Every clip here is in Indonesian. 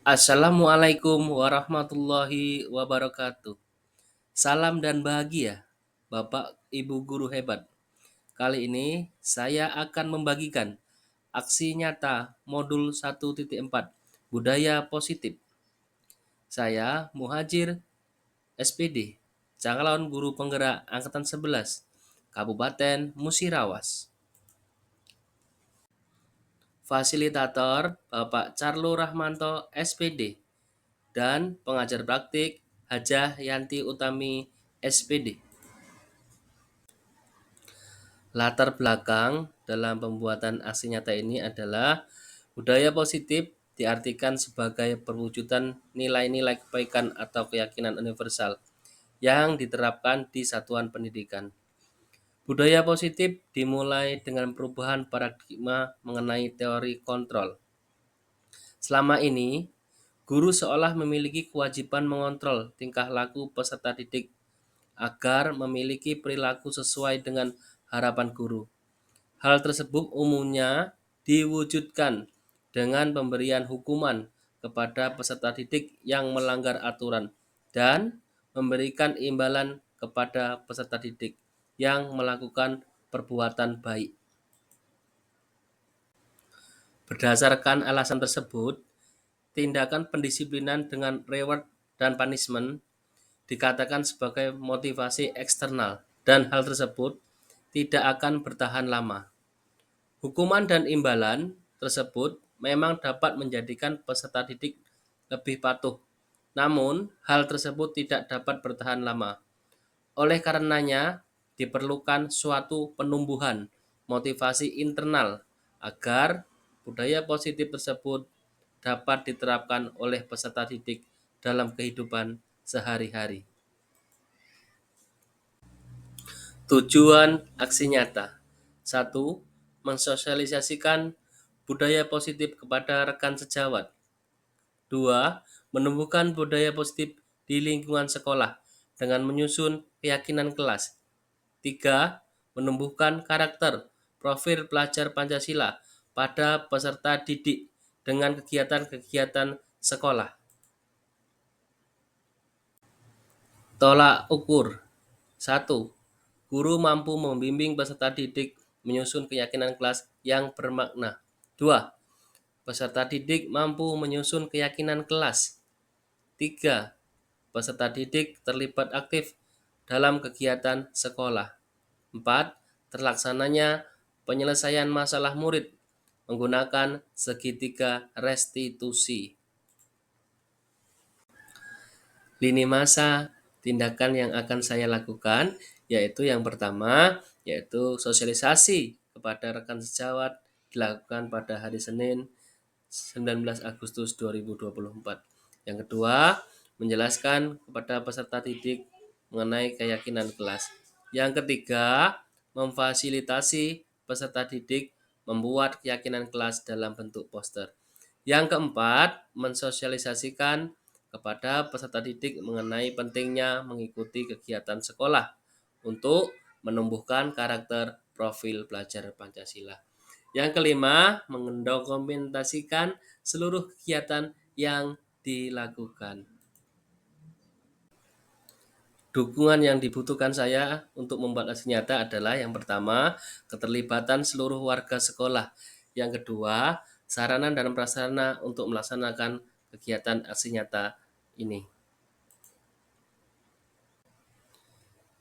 Assalamualaikum warahmatullahi wabarakatuh. Salam dan bahagia, Bapak Ibu guru hebat. Kali ini saya akan membagikan aksi nyata modul 1.4 Budaya Positif. Saya Muhajir SPD, calon guru penggerak angkatan 11, Kabupaten Musirawas. Fasilitator Bapak Carlo Rahmanto SPD dan pengajar praktik Hajah Yanti Utami SPD. Latar belakang dalam pembuatan aksi nyata ini adalah budaya positif diartikan sebagai perwujudan nilai-nilai kebaikan atau keyakinan universal yang diterapkan di satuan pendidikan. Budaya positif dimulai dengan perubahan paradigma mengenai teori kontrol. Selama ini, guru seolah memiliki kewajiban mengontrol tingkah laku peserta didik agar memiliki perilaku sesuai dengan harapan guru. Hal tersebut umumnya diwujudkan dengan pemberian hukuman kepada peserta didik yang melanggar aturan dan memberikan imbalan kepada peserta didik yang melakukan perbuatan baik. Berdasarkan alasan tersebut, tindakan pendisiplinan dengan reward dan punishment dikatakan sebagai motivasi eksternal dan hal tersebut tidak akan bertahan lama. Hukuman dan imbalan tersebut memang dapat menjadikan peserta didik lebih patuh, namun hal tersebut tidak dapat bertahan lama. Oleh karenanya, diperlukan suatu penumbuhan motivasi internal agar budaya positif tersebut dapat diterapkan oleh peserta didik dalam kehidupan sehari-hari. Tujuan aksi nyata. 1. Mensosialisasikan budaya positif kepada rekan sejawat. 2. Menumbuhkan budaya positif di lingkungan sekolah dengan menyusun keyakinan kelas. 3. Menumbuhkan karakter profil pelajar Pancasila pada peserta didik dengan kegiatan-kegiatan sekolah. Tolak ukur. 1. Guru mampu membimbing peserta didik menyusun keyakinan kelas yang bermakna. 2. Peserta didik mampu menyusun keyakinan kelas. 3. Peserta didik terlibat aktif dalam kegiatan sekolah. 4. Terlaksananya penyelesaian masalah murid menggunakan segitiga restitusi. Lini masa tindakan yang akan saya lakukan yaitu yang pertama yaitu sosialisasi kepada rekan sejawat dilakukan pada hari Senin 19 Agustus 2024. Yang kedua, menjelaskan kepada peserta didik mengenai keyakinan kelas. Yang ketiga, memfasilitasi peserta didik membuat keyakinan kelas dalam bentuk poster. Yang keempat, mensosialisasikan kepada peserta didik mengenai pentingnya mengikuti kegiatan sekolah untuk menumbuhkan karakter profil pelajar Pancasila. Yang kelima, mendokumentasikan seluruh kegiatan yang dilakukan. Dukungan yang dibutuhkan saya untuk membuat aksi nyata adalah yang pertama, keterlibatan seluruh warga sekolah. Yang kedua, sarana dan prasarana untuk melaksanakan kegiatan aksi nyata ini.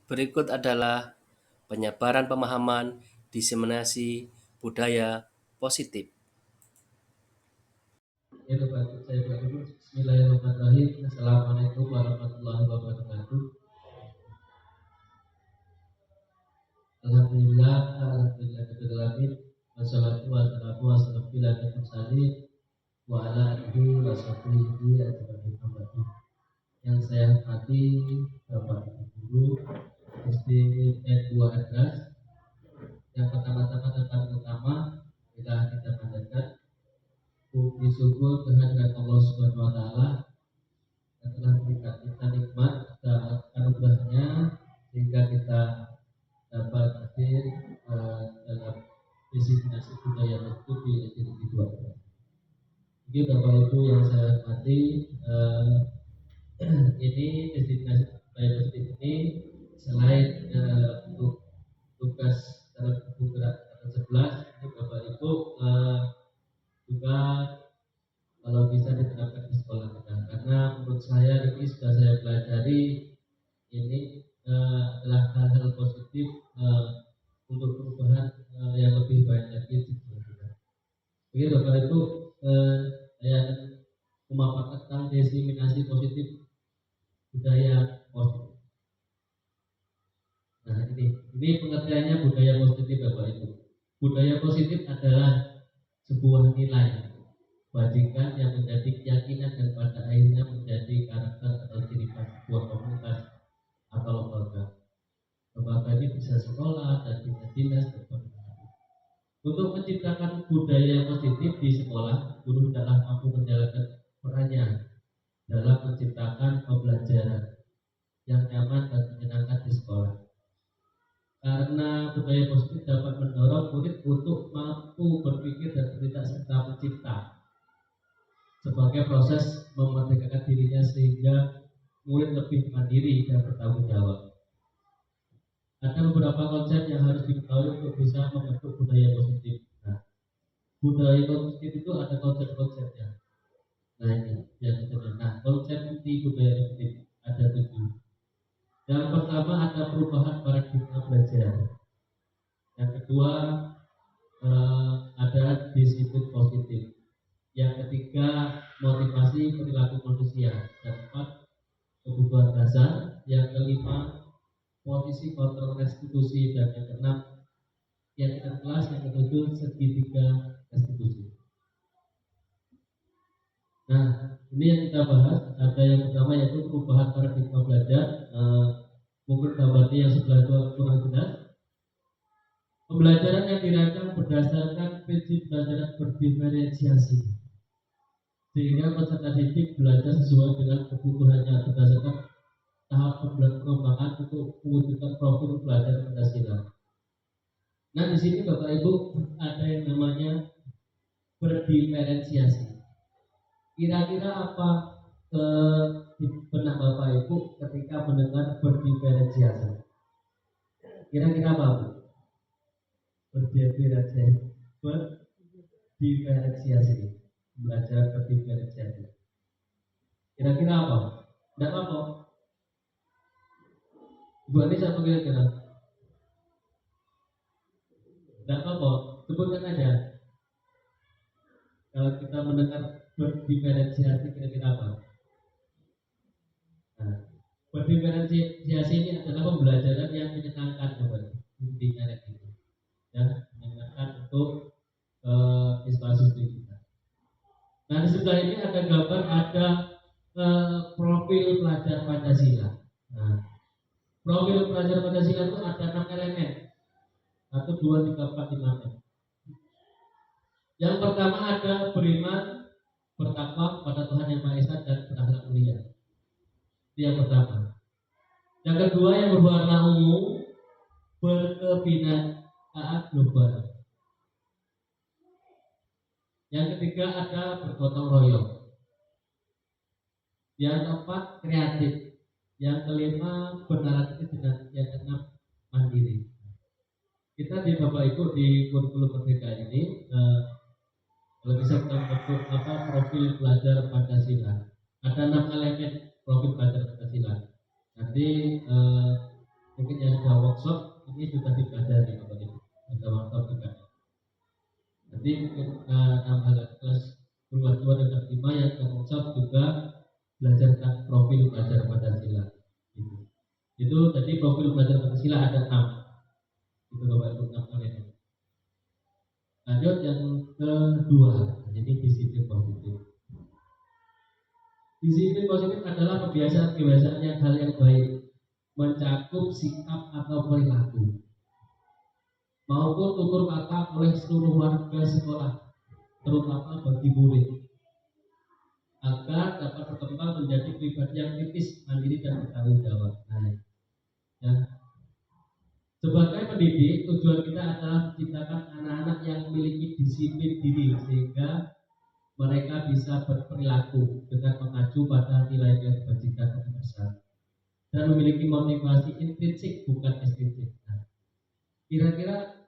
Berikut adalah penyebaran pemahaman, diseminasi budaya positif. Bismillahirrahmanirrahim. Assalamualaikum warahmatullahi wabarakatuh. Alhamdulillah, wassalatu wassalamu ala mursalin wa ala alihi wa sahbihi ajma'in. Yang saya hormati Bapak Ibu Guru SD N2 Adras. Yang pertama-tama dan paling utama kita panjatkan puji syukur kehadirat Allah Subhanahu wa taala yang telah memberikan kita nikmat dan anugerahnya sehingga kita dapat hadir dalam destinasi budaya itu di SD 2. Jadi Bapak Ibu yang saya hormati, ini destinasi budaya positif ini selain untuk tugas dalam buku gerak 11, ini Bapak Ibu juga kalau bisa diterapkan di sekolah kita, karena menurut saya ini sudah saya pelajari, ini adalah hal-hal positif untuk perubahan yang lebih baik lagi di sekolah kita. Jadi Bapak Ibu, saya akan memaparkan tentang diseminasi positif budaya positif. Nah ini pengertiannya budaya positif Bapak Ibu. Budaya positif adalah sebuah nilai bajingan yang menjadi keyakinan dan pada akhirnya menjadi karakter atau ciri khas sebuah komunitas atau lembaga. Lembaga ini bisa sekolah dan bisa dinas dan sebagainya. Untuk menciptakan budaya positif di sekolah, guru hendaklah mampu menjalankan perannya dalam menciptakan pembelajaran yang nyaman dan menyenangkan di sekolah. Karena budaya positif dapat mendorong murid untuk mampu berpikir dan bertindak serta mencipta sebagai proses memerdekakan dirinya sehingga murid lebih mandiri dan bertanggung jawab. Ada beberapa konsep yang harus diketahui untuk bisa membentuk budaya positif. Nah, budaya positif itu ada konsep-konsepnya. Nah ini yang kedua. Nah, konsep inti budaya positif ada 7. Yang pertama ada perubahan paradigma belajar. Yang kedua ada disiplin positif. Yang ketiga motivasi perilaku manusia. Yang keempat kebutuhan dasar. Yang kelima posisi kontrol restitusi, dan yang keenam yang kelas, yang ketujuh segitiga restitusi. Nah ini yang kita bahas. Ada yang pertama yaitu perubahan paradigma belajar. Mungkin gambarnya yang sebelah itu kurang jelas. Pembelajaran yang dirancang berdasarkan prinsip belajar berdiferensiasi, sehingga peserta didik belajar sesuai dengan kebutuhannya berdasarkan tahap pengembangan untuk mewujudkan profil belajar Pancasila. Nah di sini Bapak Ibu ada yang namanya berdiferensiasi. Kira-kira apa di benak Bapak Ibu ketika mendengar berdiferensiasi? Kira-kira apa Bu? Berdiferensiasi, belajar berdiferensiasi. Kira-kira apa? Tidak apa? Bu Anies apa kira-kira? Tidak apa? Sebutkan aja. Kalau kita mendengar berdiferensiasi kira-kira apa? Nah, berdiferensiasi ini adalah pembelajaran yang menyenangkan, Bapak. Intinya itu. Ya, menyenangkan untuk siswa-siswi kita. Nah di sebelah ini ada gambar, ada profil pelajar Pancasila. Nah, profil pelajar Pancasila itu ada 6 elemen. 1, 2, 3, 4, 5. Yang pertama ada beriman, bertakwa kepada Tuhan Yang Maha Esa dan berakhlak mulia. Itu yang pertama. Yang kedua yang berwarna ungu, berkebinakaan global. Yang ketiga ada bergotong royong. Yang keempat kreatif. Yang kelima bernarasi, dan yang keenam mandiri. Kita di Bapak Ibu di kurikulum Merdeka ini kalau bisa kita bentuk profil pelajar Pancasila. Ada 6 elemen profil pelajar Pancasila. Nanti mungkin yang sudah workshop ini sudah dipelajari Bapak Ibu. Ada workshop juga. Nanti mungkin kelas 2 dan 5 yang workshop juga belajar tentang profil pelajar Pancasila. Itu tadi profil pelajar Pancasila ada 6. Itu Bapak Ibu 6 elemen. Lanjut yang kedua, jadi disiplin positif. Disiplin positif adalah kebiasaan-kebiasaan yang hal yang baik, mencakup sikap atau perilaku, maupun tutur kata oleh seluruh warga sekolah, terutama bagi murid, agar dapat berkembang menjadi pribadi yang kritis, mandiri, dan bertanggung jawab. Nah, ya. Sebagai pendidik, tujuan kita adalah menciptakan anak-anak yang memiliki disiplin diri sehingga mereka bisa berperilaku dengan mengacu pada nilai-nilai kebajikan universal dan memiliki motivasi intrinsik bukan ekstrinsik. Nah, kira-kira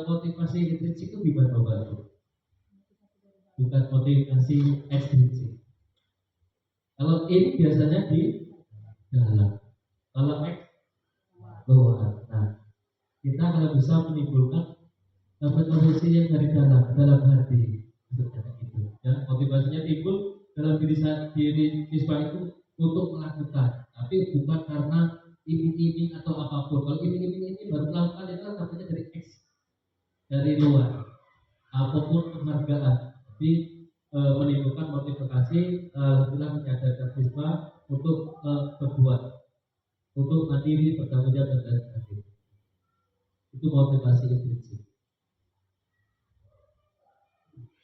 motivasi intrinsik itu gimana Bapak? Bukan motivasi ekstrinsik. Kalau ini biasanya di dalam, kalau X luar. Nah, kita kalau bisa menimbulkan motivasi yang dari dalam hati, gitu. Ya, motivasinya timbul dalam diri siswa itu untuk melakukan, tapi bukan karena iming-iming atau apapun. Kalau iming-iming ini baru melakukan itu kan namanya dari X, dari luar, apapun penghargaan. Jadi menimbulkan motivasi, menyadarkan siswa untuk berbuat, untuk mandiri, bertanggung jawab dan sebagainya. Itu motivasi intrinsik.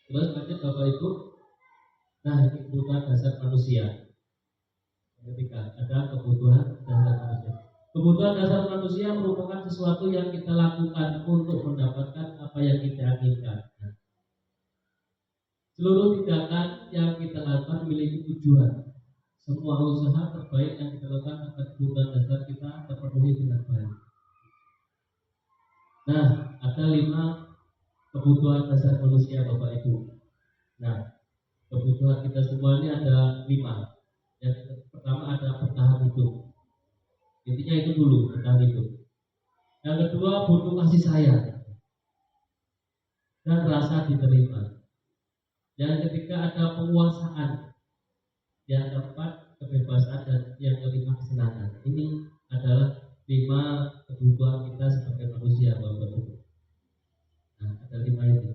Terus lanjut Bapak Ibu. Nah, ini kebutuhan dasar manusia. Ketika ada kebutuhan dasar manusia. Kebutuhan dasar manusia merupakan sesuatu yang kita lakukan untuk mendapatkan apa yang kita inginkan. Seluruh tindakan yang kita lakukan memiliki tujuan. Semua usaha terbaik yang kita lakukan agar kebutuhan dasar kita terpenuhi dengan baik. Nah, ada 5 kebutuhan dasar manusia Bapak Ibu. Nah, kebutuhan kita semua ini ada 5. Yang pertama ada bertahan hidup. Intinya itu dulu, bertahan hidup. Yang kedua butuh kasih sayang dan rasa diterima. Yang ketiga ada penguasaan. Yang keempat kebebasan dan yang kelima kesenangan. Ini adalah 5 kebutuhan kita sebagai manusia Bapak Ibu. Nah, ada 5 ini.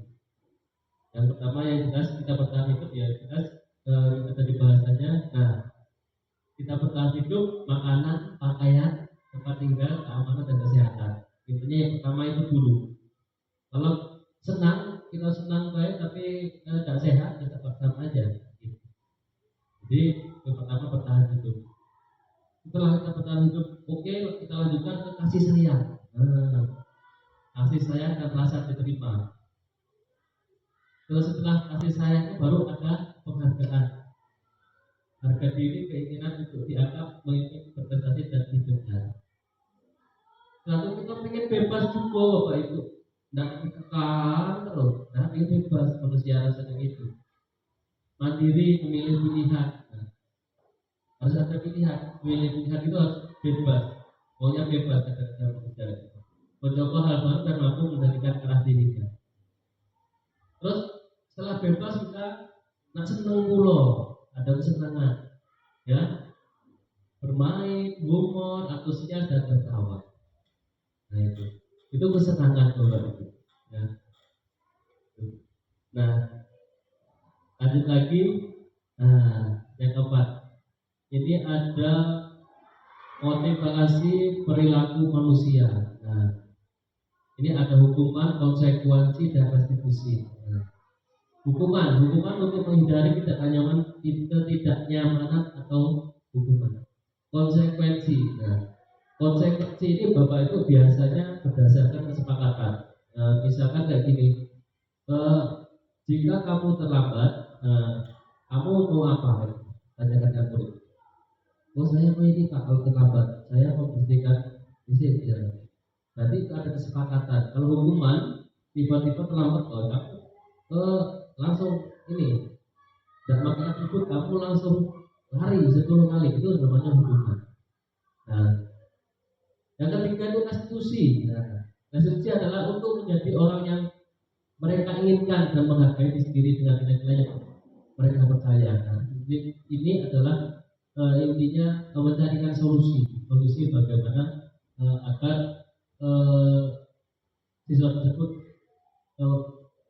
Yang pertama yang jelas kita bertahan hidup ya jelas ada di bahasanya. Nah, kita bertahan hidup, makanan, pakaian, tempat tinggal, keamanan dan kesehatan. Intinya yang pertama itu dulu. Kalau senang, kita senang baik tapi tidak sehat, kita sama aja. Jadi yang pertama bertahan hidup. Setelah kita bertahan hidup, oke, kita lanjutkan ke kasih sayang. Kasih sayang dan rasa diterima. Terus setelah kasih sayang baru ada penghargaan. Harga diri, keinginan untuk dianggap, mengikuti berprestasi dan didengar. Lalu kita ingin bebas juga Bapak Ibu. Tidak dikekang terus. Nah, ingin bebas manusia rasanya itu. Mandiri, memilih pilihan. Nah, harus ada pilihan. Memilih pilihan itu harus bebas. Maunya bebas kata manusia. Mencoba hal baru dan mampu menjadikan arah dirinya. Terus setelah bebas kita nak seneng pulau, ada kesenangan, ya, bermain, humor, antusias dan tertawa. Nah itu kesenangan Bapak Ibu. Ya. Nah, lanjut lagi. Nah, yang keempat, ini ada motivasi perilaku manusia. Nah, ini ada hukuman, konsekuensi dan restitusi. Nah, hukuman untuk menghindari ketidaknyamanan atau hukuman. Konsekuensi. Nah, konsekuensi ini Bapak Ibu biasanya berdasarkan kesepakatan. Misalkan kayak gini, jika kamu terlambat, kamu mau apa? Tanyakan murid. Oh saya mau ini Pak, kalau terlambat, saya mau berhentikan isi jalan. Berarti itu ada kesepakatan. Kalau hukuman tiba-tiba terlambat, kamu langsung ini, tidak makan atribut, kamu langsung lari 10 kali, itu namanya hukuman. Nah, yang ketiga itu restitusi. Nah, restitusi adalah untuk menjadi orang yang mereka inginkan dan menghargai diri sendiri dengan nilai-nilai yang mereka percaya. Nah, ini adalah intinya mencarikan solusi bagaimana agar siswa tersebut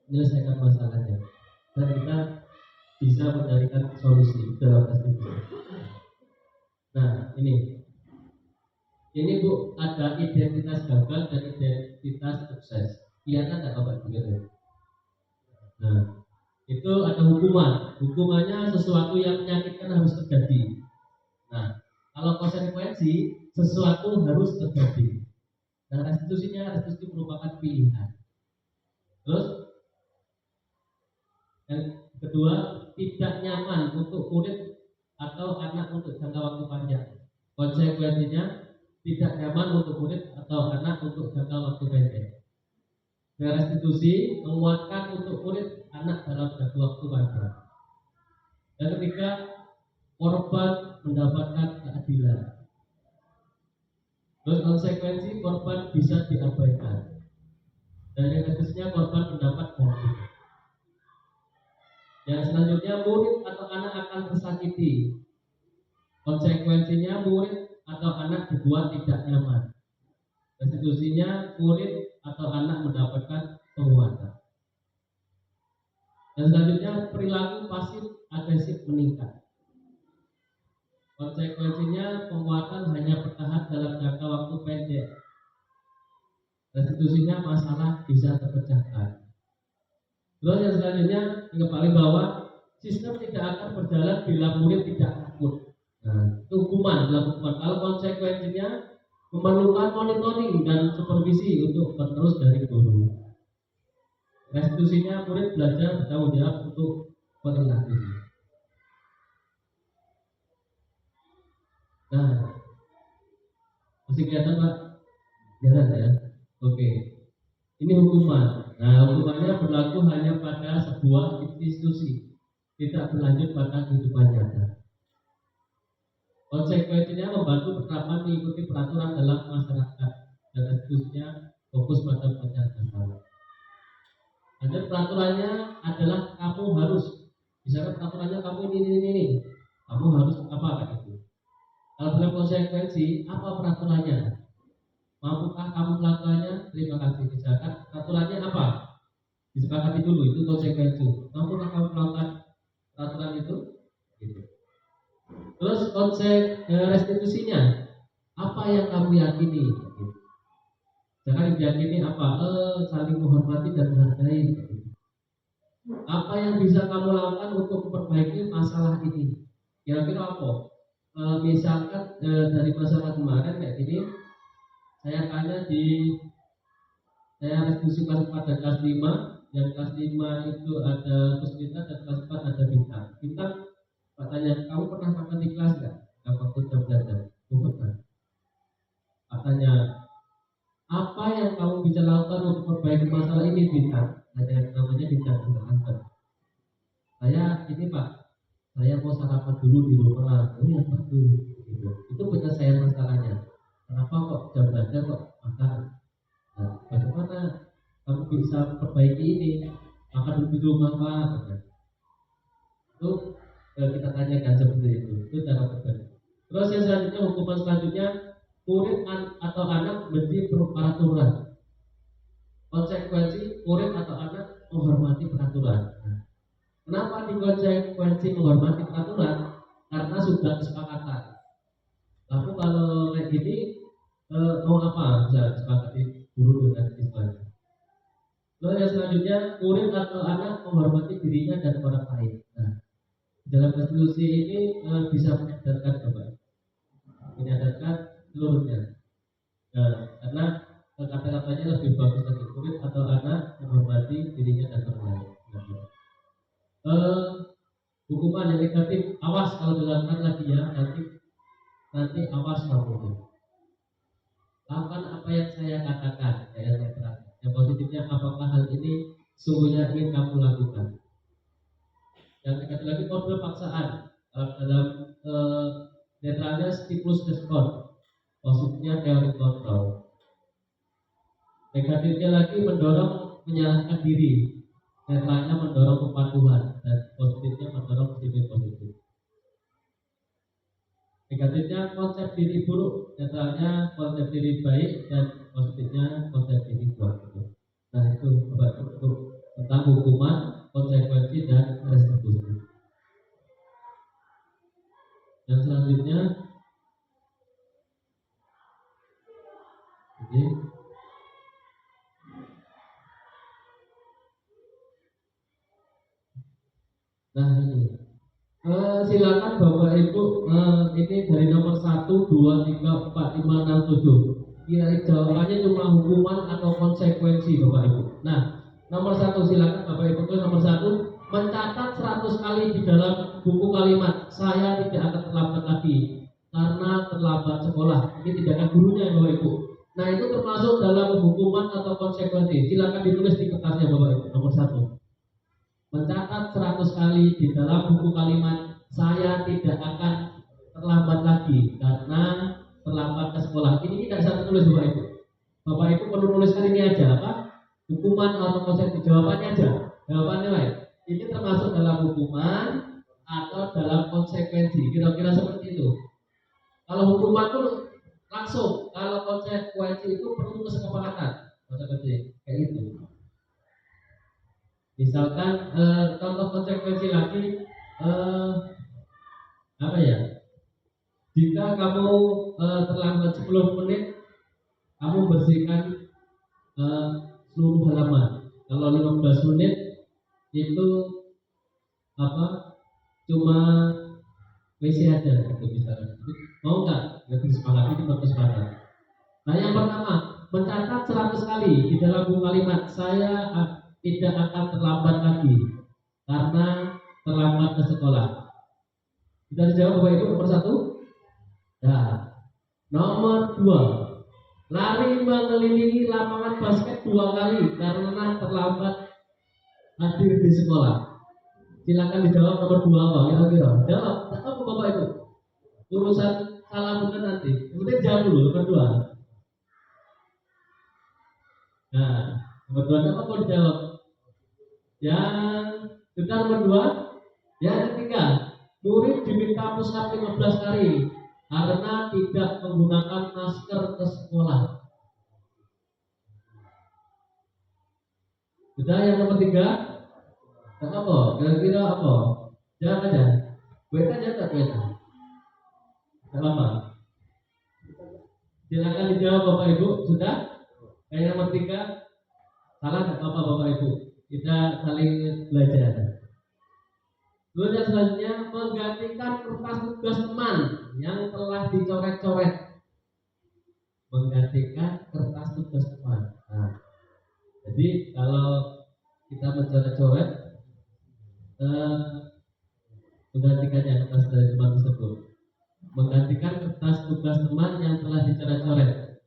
menyelesaikan masalahnya dan kita bisa mencarikan solusi dalam restitusi. Nah, ini Bu, ada identitas gagal dan identitas sukses. Kelihatan nggak Bapak Ibu? Nah, itu ada hukuman. Hukumannya sesuatu yang menyakitkan harus terjadi. Nah, kalau konsekuensi sesuatu harus terjadi. Nah, restitusi merupakan pilihan. Terus yang Kedua, tidak nyaman untuk murid atau anak untuk jangka waktu panjang. Konsekuensinya tidak nyaman untuk murid atau anak untuk jangka waktu pendek. Restitusi menguatkan untuk murid anak dalam jangka waktu panjang. Yang ketiga, korban mendapatkan keadilan. Terus konsekuensi korban bisa diabaikan. Dan yang ketiga, korban mendapat ganti. Yang selanjutnya, murid atau anak akan tersakiti. Konsekuensinya murid atau anak dibuat tidak nyaman. Restitusinya murid atau anak mendapatkan penguatan. Dan selanjutnya, perilaku pasif agresif meningkat. Konsekuensinya penguatan hanya bertahan dalam jangka waktu pendek. Restitusinya masalah bisa terpecahkan. Terus yang selanjutnya, yang paling bawah, sistem tidak akan berjalan bila murid tidak takut. Nah, itu hukuman dalam hukuman. Kalau konsekuensinya memerlukan monitoring dan supervisi untuk penerus dari guru. Restitusinya murid belajar bertanggung jawab untuk perilaku. Nah, masih kelihatan Pak? Kelihatan ya? Oke. Ini hukuman. Nah, hukumannya berlaku hanya pada sebuah institusi, tidak berlanjut pada kehidupan nyata. Konsekuensinya membantu penerapan mengikuti peraturan dalam masyarakat dan restitusinya fokus pada pencegahan. Dan peraturannya adalah kamu harus, misalkan peraturannya kamu ini, kamu harus apa kayak itu. Kalau dalam konsekuensi, apa peraturannya? Mampukah kamu melakukannya? Terima kasih. Misalkan peraturannya apa? Disepakati dulu, itu konsekuensi. Mampukah kamu melakukan peraturan itu? Gitu. Terus restitusinya, apa yang kamu yakini? Gitu. Jangan diyakini apa? Saling menghormati dan menghargai. Gitu. Apa yang bisa kamu lakukan untuk memperbaiki masalah ini? Kira-kira apa? Misalkan dari masalah kemarin kayak gini. Saya tanya saya restitusi kelas 4 dan kelas 5. Yang kelas 5 itu ada kesulitan dan kelas 4 ada bintang. Bintang, Pak tanya, kamu pernah makan di kelas nggak? Yang waktu jam belajar? Pernah. Pak tanya, apa yang kamu bisa lakukan untuk memperbaiki masalah ini, bintang? Ada yang namanya bintang. Saya ini Pak, saya mau sarapan dulu di rumah. Oh ya bagus. Itu penyelesaian masalahnya. Kenapa kok jam belajar kok makan? Nah, bagaimana kamu bisa perbaiki ini? Makan di rumah Pak. Itu kita tanyakan seperti itu. Itu cara berbagi. Terus yang selanjutnya, hukuman selanjutnya, murid atau anak benci peraturan. Konsekuensi murid atau anak menghormati peraturan. Nah, kenapa di konsekuensi menghormati peraturan? Karena sudah kesepakatan. Lalu kalau kayak gini mau apa? Bisa sepakati guru dengan siswanya. Lalu yang selanjutnya, murid atau anak menghormati dirinya dan orang lain. Nah, dalam restitusi ini bisa menyadarkan Bapak, menyadarkan seluruhnya. Nah, karena kata-katanya lebih bagus lagi, murid atau anak menghormati dirinya dan orang lain. Hukuman yang negatif, awas kalau dilakukan lagi ya, nanti awas kamu. Lakukan apa yang saya katakan, yang netral. Yang positifnya, apakah hal ini sungguhnya ingin kamu lakukan? Yang negatif lagi, model paksaan. Dalam netralnya stimulus respon, positifnya teori kontrol. Negatifnya lagi mendorong menyalahkan diri, netralnya mendorong kepatuhan, dan positifnya mendorong disiplin positif. Negatifnya konsep diri buruk, netralnya konsep diri baik, dan positifnya konsep diri kuat. Nah itu untuk tentang hukuman, konsekuensi, dan restitusi. Yang selanjutnya, nah ini. Silakan Bapak Ibu, ini dari nomor 1, 2, 3, 4, 5, 6, 7. Kira jawabannya cuma hukuman atau konsekuensi Bapak Ibu. Nah, nomor 1 silakan Bapak Ibu, nomor 1 mencatat 100 100 kali di dalam buku kalimat, saya tidak akan terlambat lagi karena terlambat sekolah. Ini tindakan gurunya Bapak Ibu. Nah itu termasuk dalam hukuman atau konsekuensi. Silakan ditulis di kertasnya Bapak Ibu. Nomor 1, mencatat 100 kali di dalam buku kalimat, saya tidak akan terlambat lagi karena terlambat ke sekolah. Ini tidak bisa tertulis Bapak Ibu. Bapak Ibu perlu nuliskan ini aja apa? Hukuman atau konsekuensi. Jawabannya aja. Jawabannya baik. Ini termasuk dalam hukuman atau dalam konsekuensi. Kira-kira seperti itu. Kalau hukuman itu langsung, kalau konsekuensi itu perlu kesepakatan. Konsekuensi kayak itu. Misalkan contoh konsekuensi lagi apa ya? Jika kamu terlambat 10 menit, kamu bersihkan seluruh halaman. Kalau 15 menit itu apa? Cuma WC aja gitu misalnya. Mau nggak? Nggak disepakati itu berkesepakatan. Nah yang pertama, mencatat 100 kali di dalam buku kalimat, saya tidak akan terlambat lagi karena terlambat ke sekolah. Kita dijawab Bapak Ibu nomor 1. Nah, nomor 2, lari mengelilingi lapangan basket 2 kali karena terlambat hadir di sekolah. Silakan dijawab nomor 2 apa kira-kira? Jawab, tak apa Bapak Ibu. Urusan salah benar nanti. Kemudian jawab dulu nomor 2. Nah, nomor 2 apa mau dijawab? Yang benar nomor 2. Yang ketiga, murid diminta push up 15 kali karena tidak menggunakan masker ke sekolah. Sudah yang nomor 3, apa? Kira-kira apa? Jawab aja. Beta jawab beta. Tidak apa. Silakan dijawab Bapak Ibu. Sudah? Yang nomor 3, salah tidak apa Bapak Ibu. Kita saling belajar. Terus yang selanjutnya, menggantikan kertas tugas teman yang telah dicoret-coret. Menggantikan kertas tugas teman. Nah, jadi kalau kita mencoret-coret, menggantikannya kertas dari teman tersebut. Menggantikan kertas tugas teman yang telah dicoret-coret.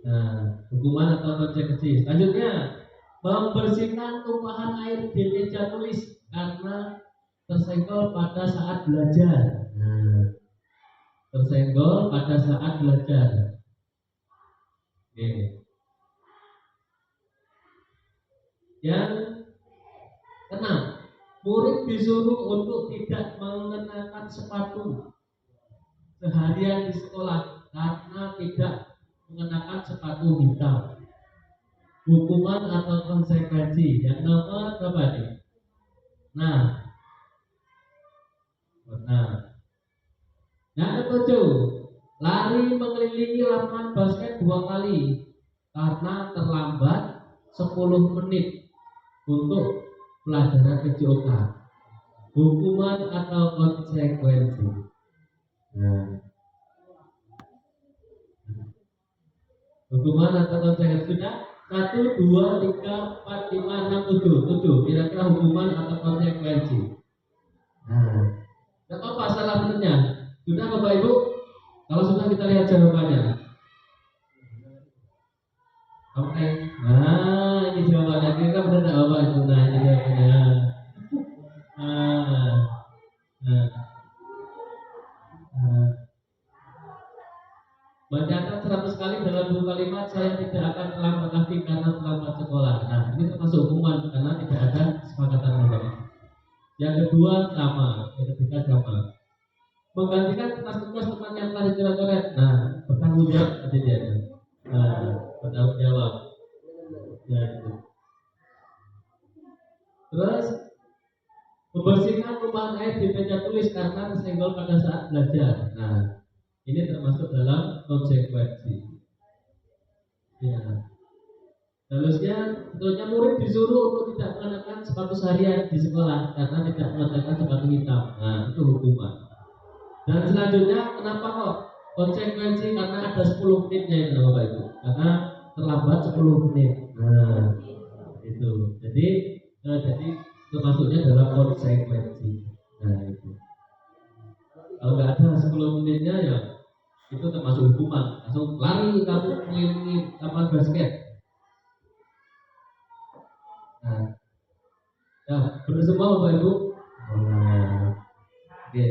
Nah, hukuman atau konsekuensi. Selanjutnya, membersihkan tumpahan air di meja tulis karena tersenggol pada saat belajar. Nah, tersenggol pada saat belajar. Oke. Yang keenam, murid disuruh untuk tidak mengenakan sepatu seharian di sekolah karena tidak mengenakan sepatu hitam. Hukuman atau konsekuensi. Yang nomor berapa nih? Nah, yang ketujuh, lari mengelilingi lapangan basket 2 kali karena terlambat 10 menit untuk pelajaran PJOK. Hukuman atau konsekuensi. Nah, hukuman atau konsekuensi sudah. 1, 2, 3, 4, 5, 6, 7. Kira-kira hukuman atau konsekuensi. Nah, tidak apa salah benernya. Sudah Bapak Ibu? Kalau sudah kita lihat jawabannya. Oke. Nah, ini jawabannya. Kira benar tidak Bapak Ibu? Nah, ini jawabannya. Mencatat 100 kali dalam buku kalimat, saya tidak akan terlambat lagi karena terlambat sekolah. Nah, ini termasuk hukuman karena tidak ada kesepakatan Bapak. Yang kedua sama, yang ketiga sama. Menggantikan kertas tugas teman yang telah dicoret-coret. Nah, bertanggung jawab tadi dia. Nah, bertanggung jawab. Ya itu. Terus membersihkan tumpahan air di meja tulis karena tersenggol pada saat belajar. Nah, ini termasuk dalam konsekuensi. Ya. Seterusnya murid disuruh untuk tidak mengenakan sepatu seharian di sekolah karena tidak mengenakan sepatu hitam. Nah, itu hukuman. Dan selanjutnya, kenapa kok konsekuensi? Karena ada 10 menitnya ini Bapak Ibu. Karena terlambat 10 menit. Nah, itu. Jadi termasuknya dalam konsekuensi. Nah itu. Kalau nggak ada 10 menitnya ya itu termasuk hukuman. Langsung lari kamu melindungi lapangan basket. Nah, ya benar semua Bapak Ibu. Nah, oke,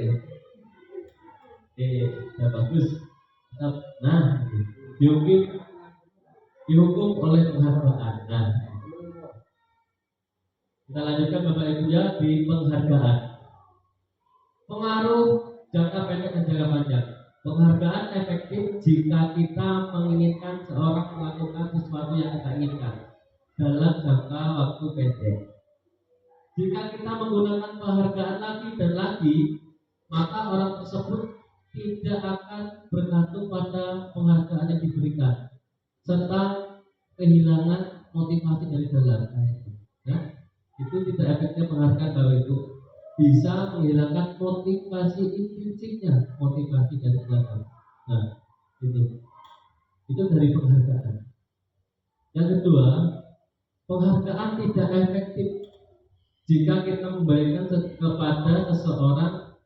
ya bagus. Nah, dihukum dihukum oleh penghargaan. Nah, kita lanjutkan Bapak Ibu ya di penghargaan. Pengaruh jangka pendek dan jangka panjang. Penghargaan efektif jika kita menginginkan seorang melakukan sesuatu yang kita inginkan dalam jangka waktu pendek. Jika kita menggunakan penghargaan lagi dan lagi, maka orang tersebut tidak akan bergantung pada penghargaan yang diberikan, serta kehilangan motivasi dari dalam. Ya, itu tidak efektif penghargaan Bapak Ibu. Bisa menghilangkan motivasi intrinsiknya, motivasi dari dalam. Nah, itu dari penghargaan. Yang kedua, penghargaan tidak efektif jika kita memberikan kepada seseorang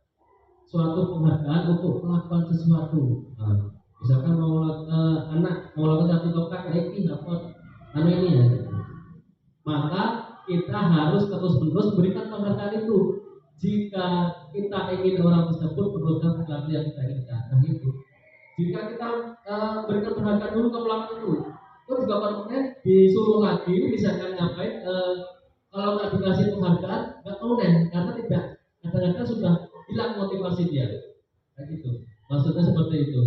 suatu penghargaan untuk melakukan sesuatu. Nah, misalkan anak mau melakukan satu toprak kayak ini dapat ini ya, maka kita harus terus-menerus berikan penghargaan itu. Jika kita ingin orang tersebut meneruskan sesuatu yang kita inginkan, nah itu. Jika kita berikan penghargaan dulu ke pelanggan itu juga konten disuruh lagi, misalkan ngapain, kalau nggak dikasih penghargaan nggak mau karena tidak, kadang-kadang sudah hilang motivasi dia, kayak gitu. Maksudnya seperti itu.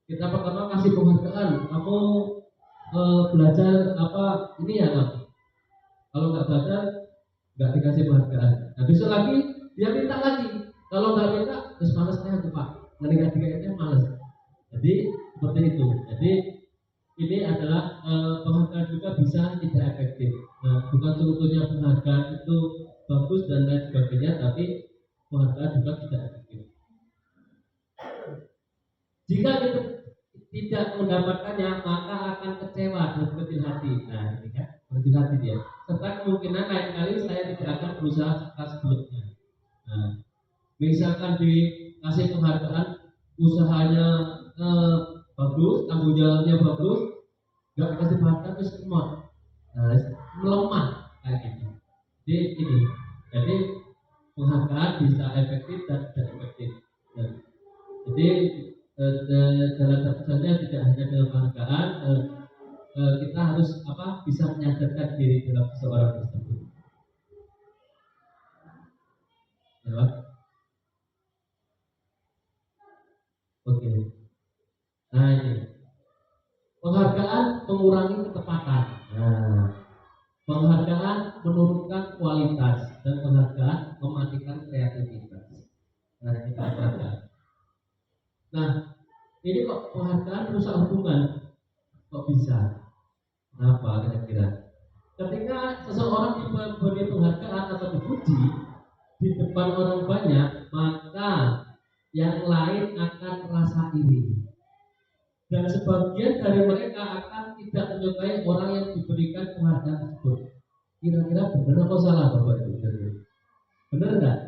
Kita pertama kasih penghargaan, kamu belajar apa ini ya, kamu. Kalau nggak belajar nggak dikasih penghargaan. Nah besok lagi dia minta lagi. Kalau nggak minta, terus malasnya aku Pak. Ngerti-ngerti malas. Jadi seperti itu. Jadi ini adalah penghargaan juga bisa tidak efektif. Nah, bukan sebetulnya penghargaan itu bagus dan lain sebagainya, tapi penghargaan juga tidak efektif. Jika kita tidak mendapatkannya, maka akan kecewa dan berkecil hati. Nah, ini kan berkecil hati dia. Serta kemungkinan lain kali saya tidak akan berusaha sekeras sebelumnya. Nah, misalkan dikasih penghargaan, usahanya bagus, tanggung jawabnya bagus, nggak dikasih penghargaan terus kemot, melemah kayak gitu. Jadi penghargaan bisa efektif dan tidak efektif. Jadi dalam satu saja tidak hanya dalam penghargaan, kita harus bisa menyadarkan diri dalam seseorang tersebut. Ya, oke. Nah ini penghargaan mengurangi ketepatan. Nah, penghargaan menurunkan kualitas dan penghargaan mematikan kreativitas. Nah ini penghargaan. Nah ini kok penghargaan rusak hubungan? Kok bisa? Kenapa kira-kira? Ketika seseorang diberi penghargaan atau dipuji di depan orang banyak, maka yang lain akan merasa iri. Dan sebagian dari mereka akan tidak menyukai orang yang diberikan penghargaan tersebut. Kira-kira benar atau salah Bapak Ibu? Benar enggak?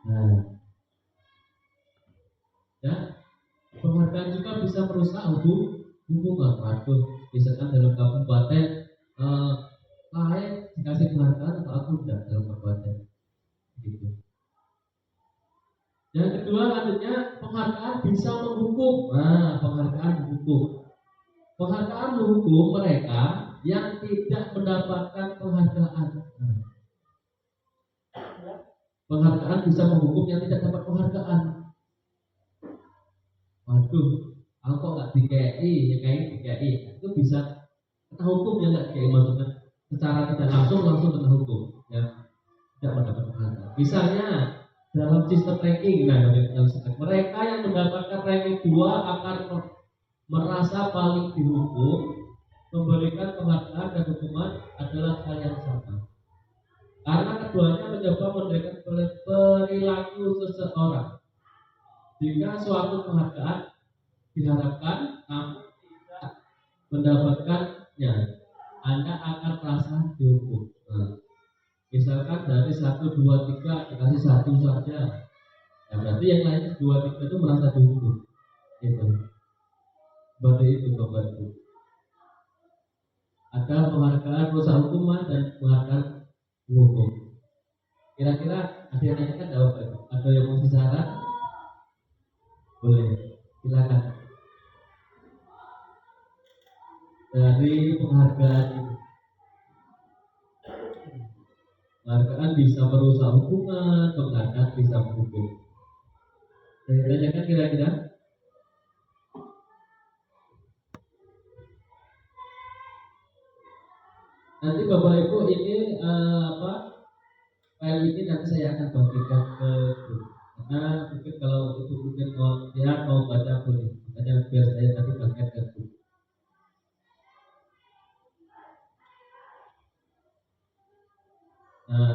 Nah, ya, penghargaan juga bisa merusak hubungan. Waduh, misalkan dalam kabupaten lain dikasih penghargaan atau aku enggak dalam kabupaten, gitu. Yang kedua lanjutnya penghargaan bisa menghukum. Nah, penghargaan menghukum. Penghargaan menghukum mereka yang tidak mendapatkan penghargaan. Penghargaan bisa menghukum yang tidak dapat penghargaan. Waduh, aku nggak DKI, ya kayak DKI, itu bisa kena hukum ya nggak DKI, maksudnya secara tidak langsung kena hukum ya, tidak mendapat penghargaan. Misalnya dalam sistem ranking, mereka yang mendapatkan ranking 2 akan merasa paling dihukum. Memberikan penghargaan dan hukuman adalah hal yang sama, karena keduanya mencoba memberikan perilaku seseorang. Jika suatu penghargaan diharapkan namun tidak mendapatkannya, Anda akan merasa dihukum. Nah, misalkan dari 1, 2, 3 dikasih 1 saja, ya berarti yang lain 2, 3 itu merasa dihukum. Itu. Seperti itu Bapak Ibu. Ada penghargaan perusahaan hukuman dan penghargaan hukum. Kira-kira ada yang tanyakan jawab Bapak Ibu? Ada yang mau bicara? Boleh, silakan. Dari penghargaan itu, penghargaan bisa merusak hubungan, penghargaan bisa menghukum. Saya tanyakan kira-kira. Nanti Bapak Ibu ini file ini nanti saya akan bagikan ke grup. Karena mungkin kalau itu mungkin mau baca boleh, makanya biar saya nanti bagikan ke grup. Nah,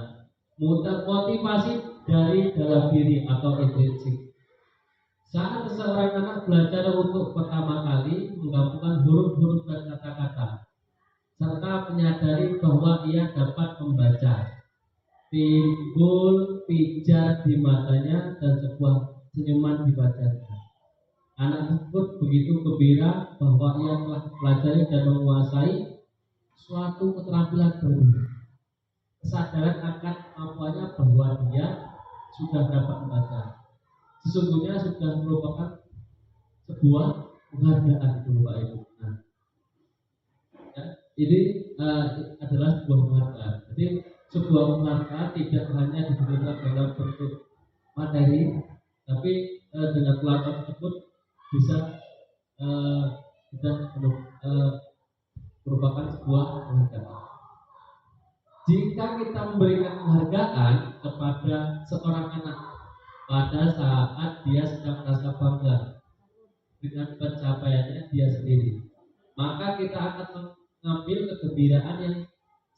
motivasi dari dalam diri atau intrinsik. Saat seseorang anak belajar untuk pertama kali menggabungkan huruf-huruf dan kata-kata, serta menyadari bahwa ia dapat membaca, timbul pijar di matanya dan sebuah senyuman di wajahnya. Anak tersebut begitu gembira bahwa ia telah mempelajari dan menguasai suatu keterampilan baru. Kesadaran akan kemampuannya bahwa dia sudah dapat membaca sesungguhnya sudah merupakan sebuah penghargaan itu Bapak Ibu. Nah, ya, ini adalah sebuah penghargaan. Jadi sebuah penghargaan tidak hanya diberikan dalam bentuk materi, tapi dengan pelatihan tersebut bisa merupakan sebuah penghargaan. Jika kita memberikan penghargaan kepada seorang anak pada saat dia sedang merasa bangga dengan pencapaiannya dia sendiri, maka kita akan mengambil kegembiraan yang